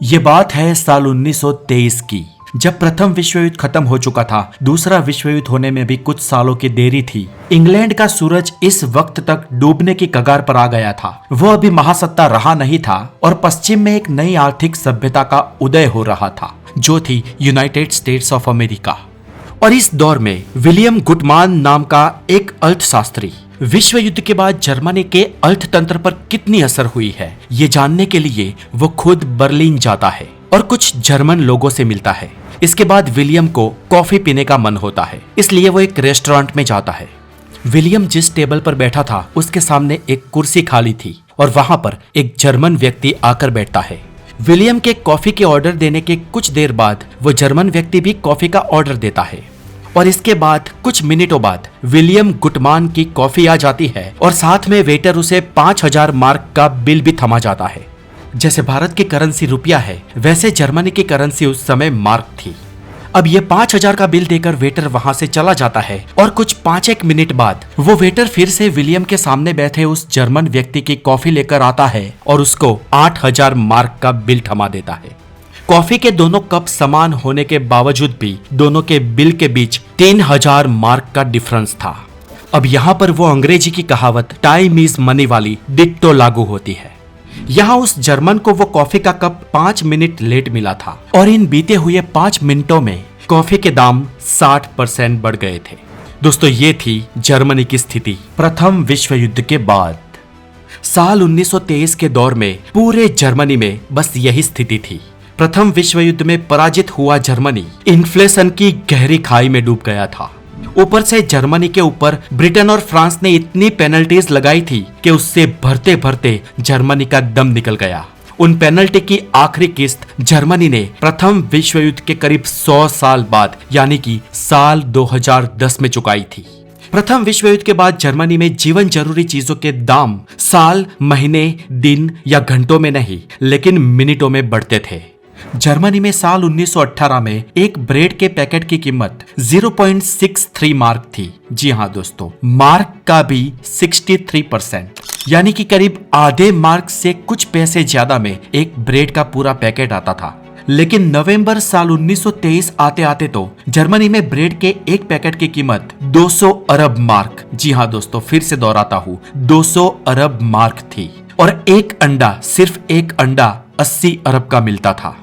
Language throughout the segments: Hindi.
ये बात है साल 1923 की, जब प्रथम विश्व युद्ध खत्म हो चुका था। दूसरा विश्व युद्ध होने में भी कुछ सालों की देरी थी। इंग्लैंड का सूरज इस वक्त तक डूबने की कगार पर आ गया था। वो अभी महासत्ता रहा नहीं था और पश्चिम में एक नई आर्थिक सभ्यता का उदय हो रहा था, जो थी यूनाइटेड स्टेट्स ऑफ अमेरिका। और इस दौर में विलियम गुटमान नाम का एक अर्थशास्त्री विश्व युद्ध के बाद जर्मनी के अर्थतंत्र पर कितनी असर हुई है, ये जानने के लिए वो खुद बर्लिन जाता है और कुछ जर्मन लोगों से मिलता है। इसके बाद विलियम को कॉफी पीने का मन होता है, इसलिए वो एक रेस्टोरेंट में जाता है। विलियम जिस टेबल पर बैठा था उसके सामने एक कुर्सी खाली थी और वहां पर एक जर्मन व्यक्ति आकर बैठता है। विलियम के कॉफी के ऑर्डर देने के कुछ देर बाद वो जर्मन व्यक्ति भी कॉफी का ऑर्डर देता है और इसके बाद कुछ मिनटों बाद विलियम गुटमान की कॉफी आ जाती है और साथ में वेटर उसे 5000 मार्क का बिल भी थमा जाता है। जैसे भारत की करेंसी रुपया है, वैसे जर्मनी की करेंसी उस समय मार्क थी। अब ये 5000 का बिल देकर वेटर वहां से चला जाता है और कुछ 5-1 मिनट बाद वो वेटर फिर से विलियम के सामने बैठे उस जर्मन व्यक्ति की कॉफी लेकर आता है और उसको 8000 मार्क का बिल थमा देता है। कॉफी के दोनों कप समान होने के बावजूद भी दोनों के बिल के बीच 3000 मार्क का डिफरेंस था। अब यहाँ पर वो अंग्रेजी की कहावत टाइम इज मनी वाली डिट्टो लागू होती है। यहाँ उस जर्मन को वो कॉफी का कप 5 मिनट लेट मिला था और इन बीते हुए 5 मिनटों में कॉफी के दाम 60% बढ़ गए थे। दोस्तों, ये थी जर्मनी की स्थिति प्रथम विश्व युद्ध के बाद। साल 1923 के दौर में पूरे जर्मनी में बस यही स्थिति थी। प्रथम विश्व युद्ध में पराजित हुआ जर्मनी इन्फ्लेशन की गहरी खाई में डूब गया था। ऊपर से जर्मनी के ऊपर ब्रिटेन और फ्रांस ने इतनी पेनल्टीज लगाई थी कि उससे भरते भरते जर्मनी का दम निकल गया। उन पेनल्टी की आखिरी किस्त जर्मनी ने प्रथम विश्व युद्ध के करीब 100 साल बाद यानी कि साल 2010 में चुकाई थी। प्रथम विश्व युद्ध के बाद जर्मनी में जीवन जरूरी चीजों के दाम साल, महीने, दिन या घंटों में नहीं लेकिन मिनटों में बढ़ते थे। जर्मनी में साल 1918 में एक ब्रेड के पैकेट की कीमत 0.63 मार्क थी। जी हाँ दोस्तों, मार्क का भी 63%, यानी कि करीब आधे मार्क से कुछ पैसे ज्यादा में एक ब्रेड का पूरा पैकेट आता था। लेकिन नवंबर साल 1923 आते आते तो जर्मनी में ब्रेड के एक पैकेट की कीमत 200 अरब मार्क, जी हाँ दोस्तों फिर से दोहराता हूँ, 200 अरब मार्क थी और एक अंडा, सिर्फ एक अंडा 80 अरब का मिलता था।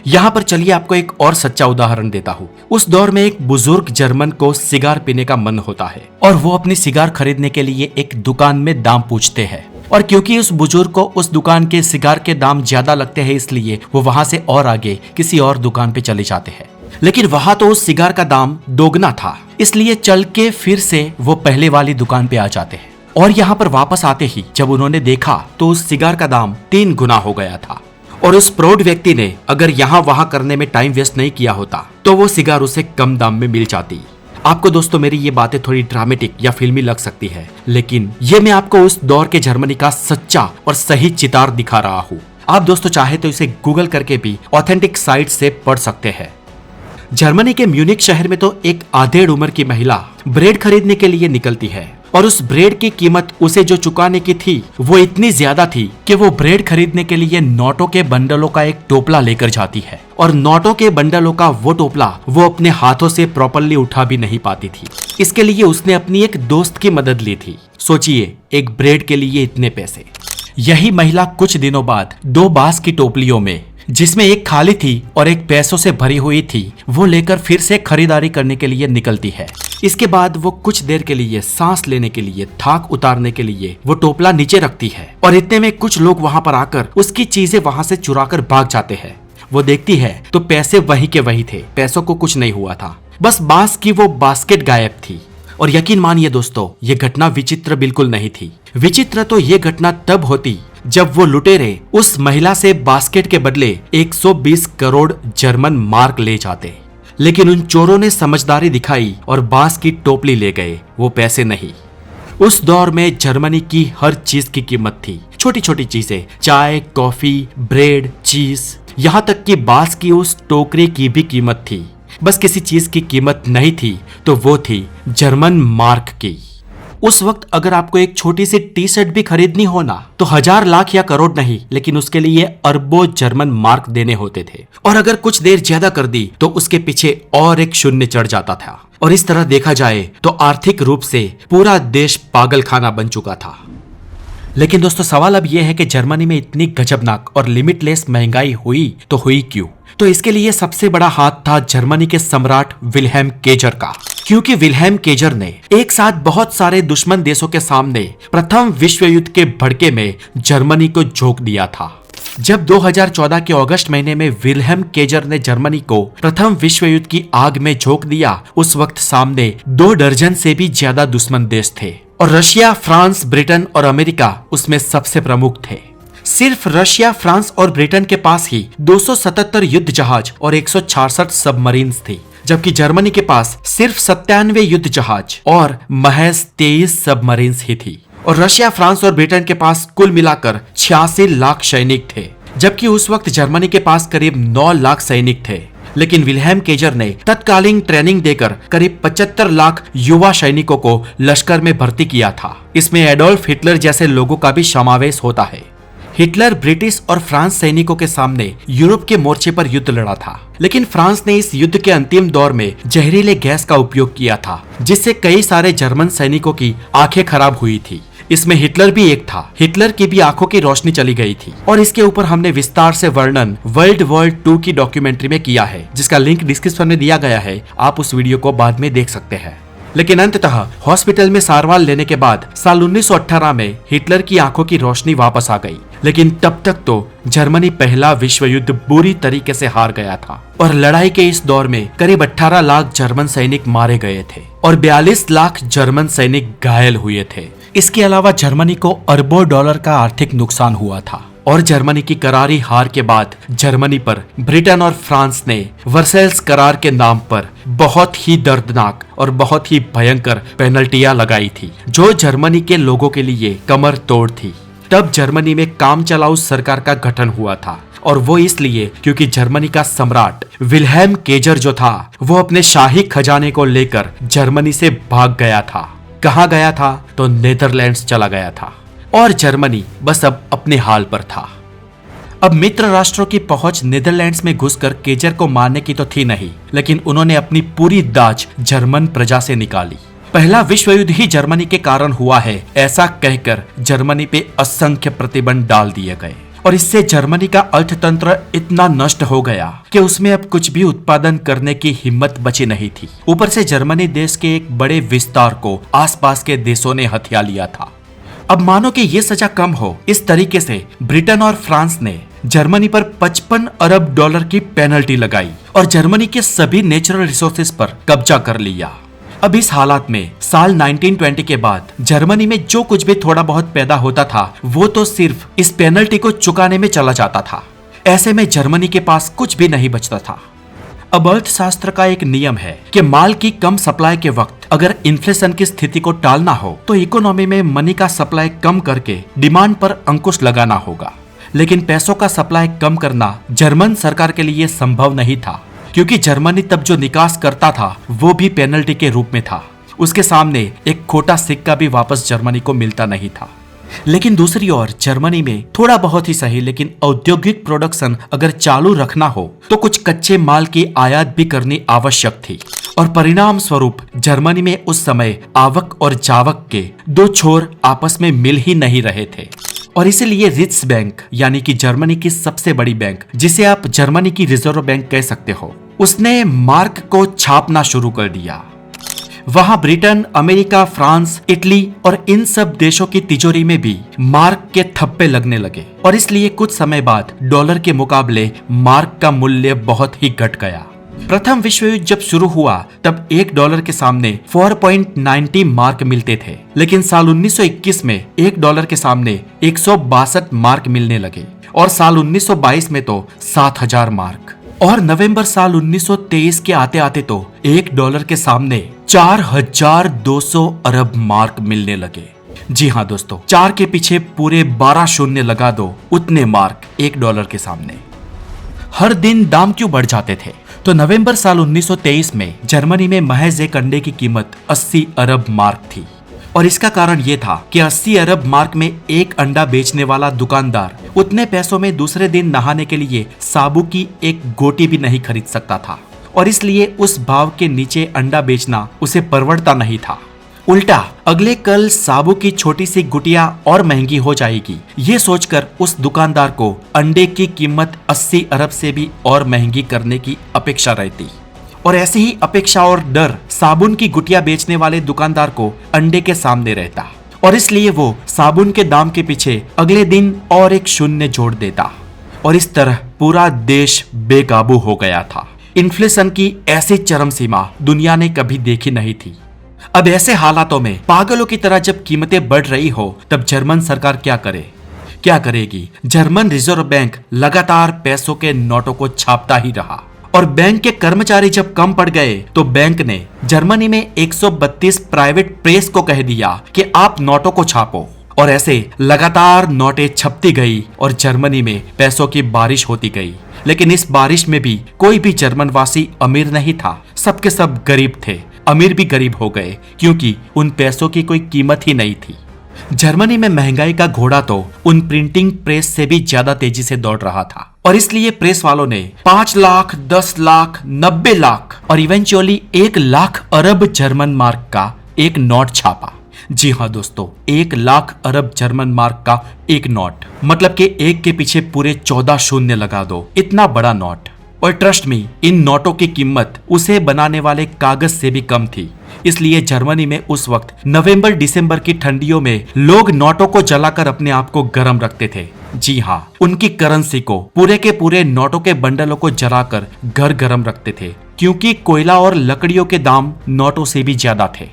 यहाँ पर चलिए आपको एक और सच्चा उदाहरण देता हूँ। उस दौर में एक बुजुर्ग जर्मन को सिगार पीने का मन होता है और वो अपनी सिगार खरीदने के लिए एक दुकान में दाम पूछते हैं और क्योंकि उस बुजुर्ग को उस दुकान के सिगार के दाम ज्यादा लगते हैं इसलिए वो वहां से और आगे किसी और दुकान पे चले जाते हैं। लेकिन वहां तो उस सिगार का दाम दोगुना था, इसलिए चल के फिर से वो पहले वाली दुकान पे आ जाते हैं और यहाँ पर वापस आते ही जब उन्होंने देखा तो उस सिगार का दाम 3 गुना हो गया था। और उस प्रौढ़ व्यक्ति ने अगर यहाँ वहां करने में टाइम वेस्ट नहीं किया होता तो वो सिगार उसे कम दाम में मिल जाती। आपको दोस्तों मेरी ये बातें थोड़ी ड्रामेटिक या फिल्मी लग सकती है, लेकिन ये मैं आपको उस दौर के जर्मनी का सच्चा और सही चितार दिखा रहा हूँ। आप दोस्तों चाहे तो इसे गूगल करके भी ऑथेंटिक साइट से पढ़ सकते हैं। जर्मनी के म्यूनिक शहर में तो एक आधेड़ उम्र की महिला ब्रेड खरीदने के लिए निकलती है और उस ब्रेड की कीमत उसे जो चुकाने की थी वो इतनी ज्यादा थी कि वो ब्रेड खरीदने के लिए नोटों के बंडलों का एक टोपला लेकर जाती है और नोटों के बंडलों का वो टोपला वो अपने हाथों से प्रॉपर्ली उठा भी नहीं पाती थी। इसके लिए उसने अपनी एक दोस्त की मदद ली थी। सोचिए, एक ब्रेड के लिए इतने पैसे। यही महिला कुछ दिनों बाद 2 बांस की टोपलियों में, जिसमें एक खाली थी और एक पैसों से भरी हुई थी, वो लेकर फिर से खरीदारी करने के लिए निकलती है। इसके बाद वो कुछ देर के लिए सांस लेने के लिए, थाक उतारने के लिए वो टोपला नीचे रखती है और इतने में कुछ लोग वहां पर आकर उसकी चीजें वहां से चुराकर भाग जाते हैं। वो देखती है तो पैसे वही के वही थे, पैसों को कुछ नहीं हुआ था, बस बांस की वो बास्केट गायब थी। और यकीन मानिए दोस्तों, ये घटना विचित्र बिल्कुल नहीं थी। विचित्र तो ये घटना तब होती जब वो लुटेरे उस महिला से बास्केट के बदले 120 करोड़ जर्मन मार्क ले जाते। लेकिन उन चोरों ने समझदारी दिखाई और बांस की टोपली ले गए, वो पैसे नहीं। उस दौर में जर्मनी की हर चीज की कीमत थी, छोटी छोटी चीजें, चाय, कॉफी, ब्रेड, चीज, यहाँ तक कि बांस की उस टोकरी की भी कीमत थी। बस किसी चीज की कीमत नहीं थी तो वो थी जर्मन मार्क की। उस वक्त अगर आपको एक छोटी सी टी शर्ट भी खरीदनी हो ना, तो 1000 लाख या करोड़ नहीं, लेकिन उसके लिए अरबों जर्मन मार्क देने होते थे। और अगर कुछ देर ज्यादा कर दी तो उसके पीछे और एक शून्य चढ़ जाता था। और इस तरह देखा जाए तो आर्थिक रूप से पूरा देश पागल खाना बन चुका था। लेकिन दोस्तों सवाल अब यह है कि जर्मनी में इतनी गजबनाक और लिमिटलेस महंगाई हुई तो हुई क्यों? तो इसके लिए सबसे बड़ा हाथ था जर्मनी के सम्राट विल्हेम केजर का। क्योंकि विल्हेम केजर ने एक साथ बहुत सारे दुश्मन देशों के सामने प्रथम विश्व युद्ध के भड़के में जर्मनी को झोंक दिया था। जब 2014 के अगस्त महीने में विल्हेम केजर ने जर्मनी को प्रथम विश्व युद्ध की आग में झोंक दिया, उस वक्त सामने 2 दर्जन से भी ज्यादा दुश्मन देश थे और रशिया, फ्रांस, ब्रिटेन और अमेरिका उसमें सबसे प्रमुख थे। सिर्फ रशिया, फ्रांस और ब्रिटेन के पास ही 277 युद्ध जहाज और 166 सबमरीन्स थी, जबकि जर्मनी के पास सिर्फ 97 युद्ध जहाज और महज 23 सबमरीन्स ही थी। और रशिया, फ्रांस और ब्रिटेन के पास कुल मिलाकर 86 लाख सैनिक थे, जबकि उस वक्त जर्मनी के पास करीब 9 लाख सैनिक थे। लेकिन विल्हेम केजर ने तत्कालीन ट्रेनिंग देकर करीब 75 लाख युवा सैनिकों को लश्कर में भर्ती किया था। इसमें एडोल्फ हिटलर जैसे लोगों का भी समावेश होता है। हिटलर ब्रिटिश और फ्रांस सैनिकों के सामने यूरोप के मोर्चे पर युद्ध लड़ा था, लेकिन फ्रांस ने इस युद्ध के अंतिम दौर में जहरीले गैस का उपयोग किया था, जिससे कई सारे जर्मन सैनिकों की आंखें खराब हुई थी। इसमें हिटलर भी एक था। हिटलर की भी आंखों की रोशनी चली गई थी और इसके ऊपर हमने विस्तार से वर्णन वर्ल्ड वॉर 2 की डॉक्यूमेंट्री में किया है, जिसका लिंक डिस्क्रिप्शन में दिया गया है। आप उस वीडियो को बाद में देख सकते हैं। लेकिन अंततः हॉस्पिटल में सारवार लेने के बाद साल 1918 में हिटलर की आंखों की रोशनी वापस आ गई। लेकिन तब तक तो जर्मनी पहला विश्व युद्ध बुरी तरीके से हार गया था और लड़ाई के इस दौर में करीब 18 लाख जर्मन सैनिक मारे गए थे और 42 लाख जर्मन सैनिक घायल हुए थे। इसके अलावा जर्मनी को अरबों डॉलर का आर्थिक नुकसान हुआ था और जर्मनी की करारी हार के बाद जर्मनी पर ब्रिटेन और फ्रांस ने वर्सेल्स करार के नाम पर बहुत ही दर्दनाक और बहुत ही भयंकर पेनल्टियां लगाई थी, जो जर्मनी के लोगों के लिए कमर तोड़ थी। तब जर्मनी में काम चलाऊ सरकार का गठन हुआ था और वो इसलिए क्योंकि जर्मनी का सम्राट विल्हेम केजर जो था वो अपने शाही खजाने को लेकर जर्मनी से भाग गया था। कहाँ गया था? तो नेदरलैंड्स चला गया था और जर्मनी बस अब अपने हाल पर था। अब मित्र राष्ट्रों की पहुंच नेदरलैंड्स में घुसकर केजर को मारने की तो थी नहीं, लेकिन उन्होंने अपनी पूरी दाज जर्मन प्रजा से निकाली। पहला विश्व युद्ध ही जर्मनी के कारण हुआ है, ऐसा कहकर जर्मनी पे असंख्य प्रतिबंध डाल दिए गए और इससे जर्मनी का अर्थतंत्र इतना नष्ट हो गया कि उसमें अब कुछ भी उत्पादन करने की हिम्मत बची नहीं थी। ऊपर से जर्मनी देश के एक बड़े विस्तार को आसपास के देशों ने हथिया लिया था। अब मानो कि ये सजा कम हो, इस तरीके से ब्रिटेन और फ्रांस ने जर्मनी पर 55 अरब डॉलर की पेनल्टी लगाई और जर्मनी के सभी नेचुरल रिसोर्सेज पर कब्जा कर लिया। अब इस हालात में साल 1920 के बाद जर्मनी में जो कुछ भी थोड़ा बहुत पैदा होता था वो तो सिर्फ इस पेनल्टी को चुकाने में चला जाता था। ऐसे में जर्मनी के पास कुछ भी नहीं बचता था। अब अर्थशास्त्र का एक नियम है कि माल की कम सप्लाई के वक्त अगर इन्फ्लेशन की स्थिति को टालना हो तो इकोनॉमी में मनी का सप्लाई कम करके डिमांड पर अंकुश लगाना होगा। लेकिन पैसों का सप्लाई कम करना जर्मन सरकार के लिए संभव नहीं था, क्योंकि जर्मनी तब जो निकास करता था वो भी पेनल्टी के रूप में था। उसके सामने एक खोटा सिक्का भी वापस जर्मनी को मिलता नहीं था। लेकिन दूसरी ओर जर्मनी में थोड़ा बहुत ही सही लेकिन औद्योगिक प्रोडक्शन अगर चालू रखना हो तो कुछ कच्चे माल की आयात भी करनी आवश्यक थी और परिणाम स्वरूप जर्मनी में उस समय आवक और जावक के 2 छोर आपस में मिल ही नहीं रहे थे। और इसीलिए रिट्स बैंक यानी कि जर्मनी की सबसे बड़ी बैंक, जिसे आप जर्मनी की रिजर्व बैंक कह सकते हो, उसने मार्क को छापना शुरू कर दिया। वहां ब्रिटेन, अमेरिका, फ्रांस, इटली और इन सब देशों की तिजोरी में भी मार्क के थप्पे लगने लगे और इसलिए कुछ समय बाद डॉलर के मुकाबले मार्क का मूल्य बहुत ही घट गया। प्रथम विश्व युद्ध जब शुरू हुआ तब $1 के सामने 4.90 मार्क मिलते थे, लेकिन साल 1921 में $1 के सामने 162 मार्क मिलने लगे और साल 1922 में तो 7000 मार्क और नवंबर साल 1923 के आते आते तो $1 के सामने 4200 अरब मार्क मिलने लगे। जी हाँ दोस्तों, 4 के पीछे पूरे 12 शून्य लगा दो, उतने मार्क $1 के सामने। हर दिन दाम क्यों बढ़ जाते थे? तो नवंबर साल 1923 में जर्मनी में महज एक अंडे की कीमत 80 अरब मार्क थी और इसका कारण ये था कि 80 अरब मार्क में एक अंडा बेचने वाला दुकानदार उतने पैसों में दूसरे दिन नहाने के लिए साबु की एक गोटी भी नहीं खरीद सकता था, और इसलिए उस भाव के नीचे अंडा बेचना उसे परवड़ता नहीं था। उल्टा अगले कल साबु की छोटी सी गुटिया और महंगी हो जाएगी, ये सोचकर उस दुकानदार को अंडे की कीमत 80 अरब से भी और महंगी करने की अपेक्षा रहती, और ऐसी ही अपेक्षा और डर साबुन की गुटिया बेचने वाले दुकानदार को अंडे के सामने रहता, और इसलिए वो साबुन के दाम के पीछे अगले दिन और एक शून्य जोड़ देता, और इस तरह पूरा देश बेकाबू हो गया था। इन्फ्लेशन की ऐसी चरम सीमा दुनिया ने कभी देखी नहीं थी। अब ऐसे हालातों में पागलों की तरह जब कीमतें बढ़ रही हो, तब जर्मन सरकार क्या करेगी? जर्मन रिजर्व बैंक लगातार पैसों के नोटों को छापता ही रहा, और बैंक के कर्मचारी जब कम पड़ गए तो बैंक ने जर्मनी में 132 प्राइवेट प्रेस को कह दिया कि आप नोटों को छापो, और ऐसे लगातार नोटें छपती गई और जर्मनी में पैसों की बारिश होती गई। लेकिन इस बारिश में भी कोई भी जर्मन वासी अमीर नहीं था, सबके सब गरीब थे। अमीर भी गरीब हो गए क्योंकि उन पैसों की कोई कीमत ही नहीं थी। जर्मनी में महंगाई का घोड़ा तो उन प्रिंटिंग प्रेस से भी ज्यादा तेजी से दौड़ रहा था, और इसलिए प्रेस वालों ने 5 लाख, 10 लाख, 90 लाख और इवेंचुअली 1 लाख अरब जर्मन मार्क का एक नोट छापा। जी हाँ दोस्तों, 1 लाख अरब जर्मन मार्क का एक नोट, मतलब कि एक के पीछे पूरे 14 शून्य लगा दो, इतना बड़ा नोट। और ट्रस्ट मी, इन नोटों की कीमत उसे बनाने वाले कागज से भी कम थी। इसलिए जर्मनी में उस वक्त नवंबर दिसंबर की ठंडियों में लोग नोटों को जलाकर अपने आप को गर्म रखते थे। जी हाँ, उनकी करेंसी को, पूरे के पूरे नोटों के बंडलों को जलाकर घर गर्म रखते थे, क्योंकि कोयला और लकड़ियों के दाम नोटों से भी ज्यादा थे।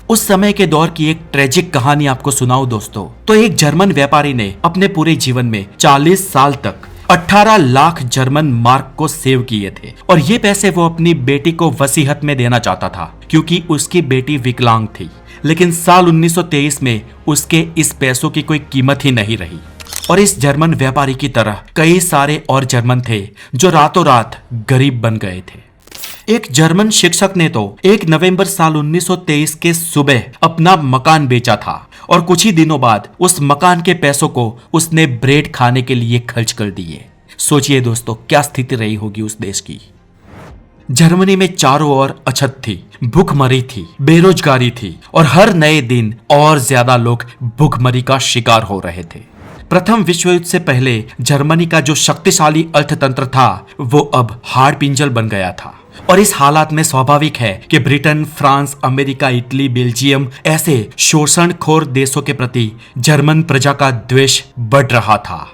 उस समय के दौर की एक ट्रेजिक कहानी आपको सुनाऊं दोस्तों, तो एक जर्मन व्यापारी ने अपने पूरे जीवन में 40 साल तक 18 लाख जर्मन मार्क को सेव किए थे, और ये पैसे वो अपनी बेटी को वसीयत में देना चाहता था, क्योंकि उसकी बेटी विकलांग थी। लेकिन साल 1923 में उसके इस पैसों की कोई कीमत ही नहीं रही, और इस जर्मन व्यापारी की तरह कई सारे और जर्मन थे जो रातों रात गरीब बन गए थे। एक जर्मन शिक्षक ने तो 1 नवंबर साल 1923 के सुबह अपना मकान बेचा था, और कुछ ही दिनों बाद उस मकान के पैसों को उसने ब्रेड खाने के लिए खर्च कर दिए। सोचिए दोस्तों, क्या स्थिति रही होगी उस देश की। जर्मनी में चारों ओर अछत थी, भूखमरी थी, बेरोजगारी थी, और हर नए दिन और ज्यादा लोग भूखमरी का शिकार हो रहे थे। प्रथम विश्व युद्ध से पहले जर्मनी का जो शक्तिशाली अर्थतंत्र था, वो अब हाड़ पिंजर बन गया था, और इस हालात में स्वाभाविक है कि Britain, France, America, Italy, Belgium ऐसे शोषणखोर देशों के प्रति जर्मन प्रजा का द्वेष बढ़ रहा था।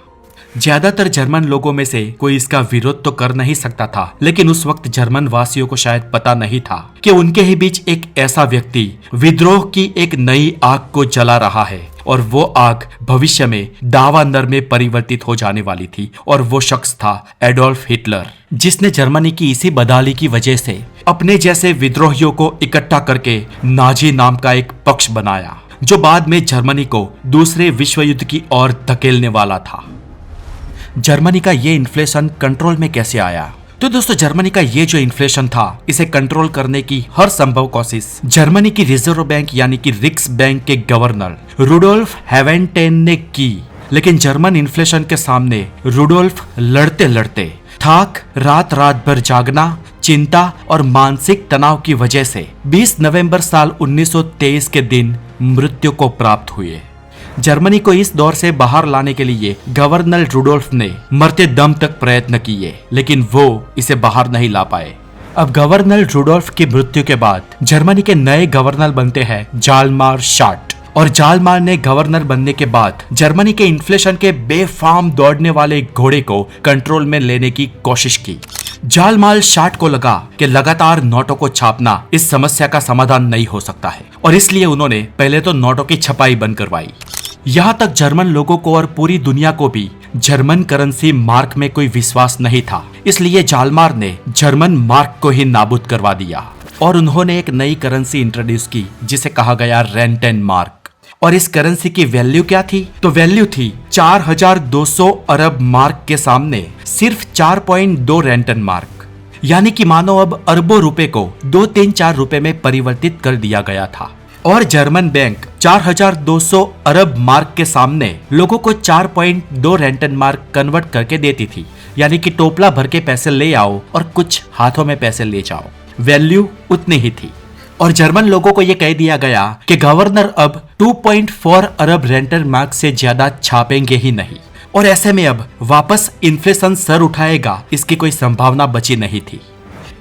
ज्यादातर जर्मन लोगों में से कोई इसका विरोध तो कर नहीं सकता था, लेकिन उस वक्त जर्मन वासियों को शायद पता नहीं था कि उनके ही बीच एक ऐसा व्यक्ति विद्रोह की एक नई आग को जला रहा है, और वो आग भविष्य में दावानल में परिवर्तित हो जाने वाली थी, और वो शख्स था एडोल्फ हिटलर, जिसने जर्मनी की इसी बदहाली की वजह से अपने जैसे विद्रोहियों को इकट्ठा करके नाजी नाम का एक पक्ष बनाया, जो बाद में जर्मनी को दूसरे विश्व युद्ध की ओर धकेलने वाला था। जर्मनी का ये इन्फ्लेशन कंट्रोल में कैसे आया? तो दोस्तों, जर्मनी का ये जो इन्फ्लेशन था, इसे कंट्रोल करने की हर संभव कोशिश जर्मनी की रिजर्व बैंक यानी कि रिक्स बैंक के गवर्नर रुडोल्फ हैवेनटेन ने की। लेकिन जर्मन इन्फ्लेशन के सामने रुडोल्फ लड़ते लड़ते थक, रात रात भर जागना, चिंता और मानसिक तनाव की वजह से 20 नवंबर साल 1923 के दिन मृत्यु को प्राप्त हुए। जर्मनी को इस दौर से बाहर लाने के लिए गवर्नर रुडोल्फ ने मरते दम तक प्रयत्न किए, लेकिन वो इसे बाहर नहीं ला पाए। अब गवर्नर रुडोल्फ की मृत्यु के बाद जर्मनी के नए गवर्नर बनते हैं जालमार शार्ट, और जालमार ने गवर्नर बनने के बाद जर्मनी के इन्फ्लेशन के बेफाम दौड़ने वाले घोड़े को कंट्रोल में लेने की कोशिश की। जालमार शार्ट को लगा कि लगातार नोटों को छापना इस समस्या का समाधान नहीं हो सकता है, और इसलिए उन्होंने पहले तो नोटों की छपाई बंद करवाई। यहाँ तक जर्मन लोगों को और पूरी दुनिया को भी जर्मन करेंसी मार्क में कोई विश्वास नहीं था, इसलिए जालमार ने जर्मन मार्क को ही नाबूद करवा दिया, और उन्होंने एक नई करेंसी इंट्रोड्यूस की जिसे कहा गया रेंटेन मार्क। और इस करेंसी की वैल्यू क्या थी? तो वैल्यू थी 4200 अरब मार्क के सामने सिर्फ 4.2 रेंटेन मार्क, यानी कि मानो अब अरबों रुपए को 2, 3, 4 रुपए में परिवर्तित कर दिया गया था। और जर्मन बैंक 4200 अरब मार्क के सामने लोगों को 4.2 रेंटन मार्क कन्वर्ट करके देती थी, यानी कि टोपला भर के पैसे ले आओ और कुछ हाथों में पैसे ले जाओ। वैल्यू उतनी ही थी। और जर्मन लोगों को यह कह दिया गया कि गवर्नर अब 2.4 अरब रेंटन मार्क से ज्यादा छापेंगे ही नहीं, और ऐसे में अब वापस इन्फ्लेशन सर उठाएगा इसकी कोई संभावना बची नहीं थी।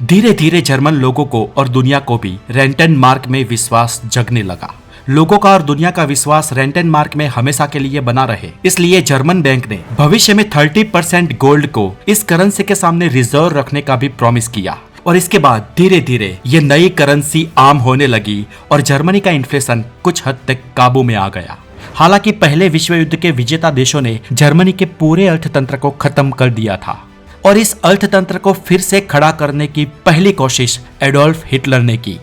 धीरे धीरे जर्मन लोगों को और दुनिया को भी रेंटन मार्क में विश्वास जगने लगा। लोगों का और दुनिया का विश्वास रेंटन मार्क में हमेशा के लिए बना रहे, इसलिए जर्मन बैंक ने भविष्य में 30% गोल्ड को इस करेंसी के सामने रिजर्व रखने का भी प्रॉमिस किया। और इसके बाद धीरे धीरे ये नई करेंसी आम होने लगी और जर्मनी का इन्फ्लेशन कुछ हद तक काबू में आ गया। हालांकि पहले विश्व युद्ध के विजेता देशों ने जर्मनी के पूरे अर्थतंत्र को खत्म कर दिया था, और इस अर्थतंत्र को फिर से खड़ा करने की पहली कोशिश एडोल्फ हिटलर ने की।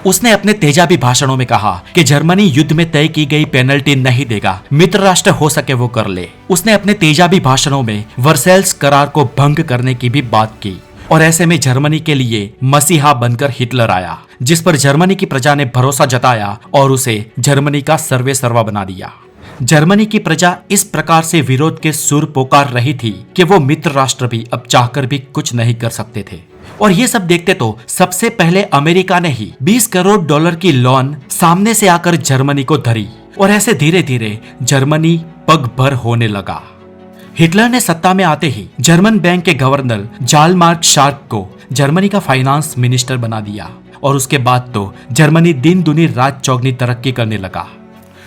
उसने अपने तेजाबी भाषणों में कहा कि जर्मनी युद्ध में तय की गई पेनल्टी नहीं देगा, मित्र राष्ट्र हो सके वो कर ले। उसने अपने तेजाबी भाषणों में वर्सेल्स करार को भंग करने की भी बात की, और ऐसे में जर्मनी के लिए मसीहा बनकर हिटलर आया, जिस पर जर्मनी की प्रजा ने भरोसा जताया और उसे जर्मनी का सर्वे सर्वा बना दिया। जर्मनी की प्रजा इस प्रकार से विरोध के सुर पुकार रही थी कि वो मित्र राष्ट्र भी अब चाहकर भी कुछ नहीं कर सकते थे। और ये सब देखते तो सबसे पहले अमेरिका ने ही 20 करोड़ डॉलर की लोन सामने से आकर जर्मनी को धरी, और ऐसे धीरे धीरे जर्मनी पगभर होने लगा। हिटलर ने सत्ता में आते ही जर्मन बैंक के गवर्नर जालमार्क शार्क को जर्मनी का फाइनेंस मिनिस्टर बना दिया, और उसके बाद तो जर्मनी दिन दुनी रात चौगनी तरक्की करने लगा।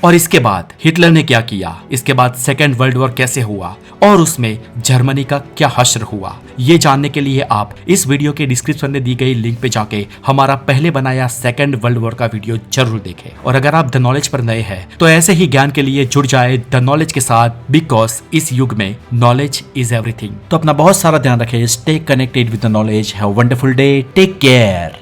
और इसके बाद हिटलर ने क्या किया, इसके बाद सेकेंड वर्ल्ड वॉर कैसे हुआ और उसमें जर्मनी का क्या हश्र हुआ, ये जानने के लिए आप इस वीडियो के डिस्क्रिप्शन में दी गई लिंक पे जाके हमारा पहले बनाया सेकेंड वर्ल्ड वॉर का वीडियो जरूर देखें। और अगर आप द नॉलेज पर नए हैं तो ऐसे ही ज्ञान के लिए जुड़ जाए द नॉलेज के साथ, बिकॉज इस युग में नॉलेज इज एवरीथिंग। तो अपना बहुत सारा ध्यान रखें। Stay connected with the knowledge. Have a wonderful day. Take care.